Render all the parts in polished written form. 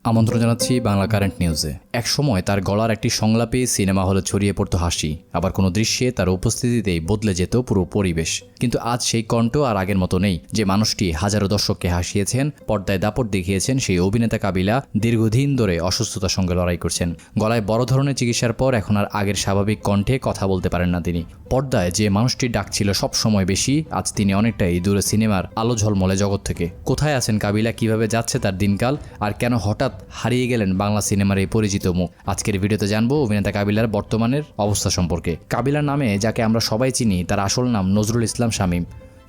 আমন্ত্রণ জানাচ্ছি বাংলা কারেন্ট নিউজে। একসময় তার গলার একটি সংলাপে সিনেমা হলে ছড়িয়ে পড়তো হাসি, আবার কোনো দৃশ্যে তার উপস্থিতিতেই বদলে যেত পুরো পরিবেশ। কিন্তু আজ সেই কণ্ঠ আর আগের মতো নেই। যে মানুষটি হাজারো দর্শককে হাসিয়েছেন, পর্দায় দাপট দেখিয়েছেন, সেই অভিনেতা কাবিলা দীর্ঘদিন ধরে অসুস্থতার সঙ্গে লড়াই করছেন। গলায় বড় ধরনের চিকিৎসার পর এখন আর আগের স্বাভাবিক কণ্ঠে কথা বলতে পারেন না তিনি। পর্দায় যে মানুষটির ডাক ছিল সবসময় বেশি, আজ তিনি অনেকটাই দূরে সিনেমার আলো ঝলমলে জগৎ থেকে। কোথায় আছেন কাবিলা, কিভাবে যাচ্ছে তার দিনকাল, আর কেন হঠাৎ হারিয়ে গেলেন বাংলা সিনেমার এই পরিচিত মুখ? আজকের ভিডিওতে জানবো অভিনেতা কাবিলার বর্তমানের অবস্থা সম্পর্কে। কাবিলার নামে যাকে আমরা সবাই চিনি, তার আসল নাম নজরুল ইসলাম শামীম।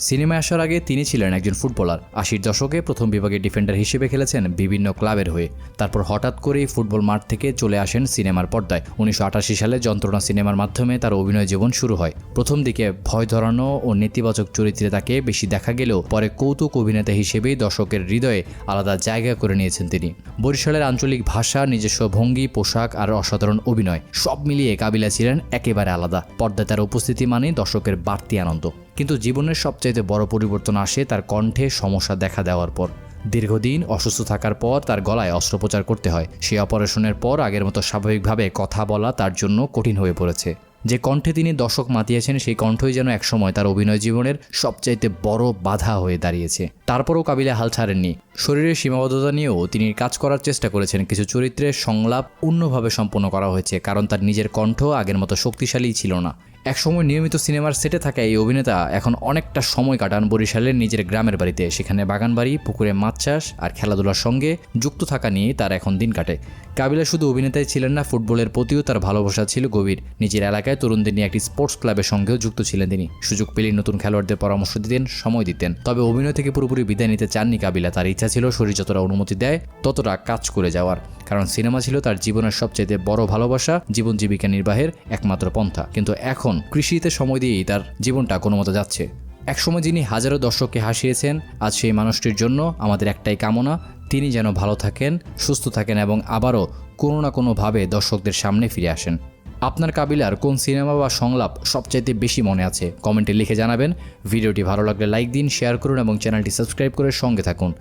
সিনেমায় আসার আগে তিনি ছিলেন একজন ফুটবলার। 80-র দশকে প্রথম বিভাগে ডিফেন্ডার হিসেবে খেলেছেন বিভিন্ন ক্লাবের হয়ে। তারপর হঠাৎ করেই ফুটবল মাঠ থেকে চলে আসেন সিনেমার পর্দায়। 1988 সালে যন্ত্রণা সিনেমার মাধ্যমে তার অভিনয় জীবন শুরু হয়। প্রথম দিকে ভয় ধরানো ও নেতিবাচক চরিত্রে তাকে বেশি দেখা গেলেও পরে কৌতুক অভিনেতা হিসেবেই দর্শকের হৃদয়ে আলাদা জায়গা করে নিয়েছেন তিনি। বরিশালের আঞ্চলিক ভাষা, নিজস্ব ভঙ্গি, পোশাক আর অসাধারণ অভিনয়, সব মিলিয়ে কাবিলা ছিলেন একেবারে আলাদা। পর্দায় তার উপস্থিতি মানেই দর্শকের বাড়তি আনন্দ। কিন্তু জীবনের সবচাইতে বড় পরিবর্তন আসে তার কণ্ঠে সমস্যা দেখা দেওয়ার পর। দীর্ঘদিন অসুস্থ থাকার পর তার গলায় অস্ত্রোপচার করতে হয়। সেই অপারেশনের পর আগের মতো স্বাভাবিকভাবে কথা বলা তার জন্য কঠিন হয়ে পড়েছে। যে কণ্ঠে তিনি দর্শক মাতিয়েছেন, সেই কণ্ঠই যেন একসময় তার অভিনয় জীবনের সবচাইতে বড় বাধা হয়ে দাঁড়িয়েছে। তারপরও কাবিলা হাল ছাড়েননি। শরীরের সীমাবদ্ধতা নিয়েও তিনি কাজ করার চেষ্টা করেছেন। কিছু চরিত্রের সংলাপ অন্যভাবে সম্পন্ন করা হয়েছে, কারণ তার নিজের কণ্ঠ আগের মতো শক্তিশালী ছিল না। একসময় নিয়মিত সিনেমার সেটে থাকা এই অভিনেতা এখন অনেকটা সময় কাটান বরিশালের নিজের গ্রামের বাড়িতে। সেখানে বাগানবাড়ি, পুকুরে মাছ চাষ আর খেলাধুলার সঙ্গে যুক্ত থাকা নিয়ে তার এখন দিন কাটে। কাবিলা শুধু অভিনেতাই ছিলেন না, ফুটবলের প্রতিও তার ভালোবাসা ছিল গভীর। নিজের এলাকায় তরুণদের নিয়ে একটি স্পোর্টস ক্লাবের সঙ্গেও যুক্ত ছিলেন তিনি। সুযোগ পেলেই নতুন খেলোয়াড়দের পরামর্শ দিতেন, সময় দিতেন। তবে অভিনয় থেকে পুরোপুরি বিদায় নিতে চাননি কাবিলা। তার ইচ্ছা ছিল শরীর যতটা অনুমতি দেয় ততটা কাজ করে যাওয়ার, কারণ সিনেমা ছিল তার জীবনের সবচেয়ে বড় ভালোবাসা, জীবন জীবিকা নির্বাহের একমাত্র পন্থা। কিন্তু এখন কৃষিতে সময় দিয়েই তার জীবনটা কোনো মতো যাচ্ছে। একসময় যিনি হাজারো দর্শককে হাসিয়েছেন, আজ সেই মানুষটির জন্য আমাদের একটাই কামনা, তিনি যেন ভালো থাকেন, সুস্থ থাকেন এবং আবারও কোনো না কোনোভাবে দর্শকদের সামনে ফিরে আসেন। আপনার কাবিলার কোন সিনেমা বা সংলাপ সবচাইতে বেশি মনে আছে? কমেন্টে লিখে জানাবেন। ভিডিওটি ভালো লাগলে লাইক দিন, শেয়ার করুন এবং চ্যানেলটি সাবস্ক্রাইব করে সঙ্গে থাকুন।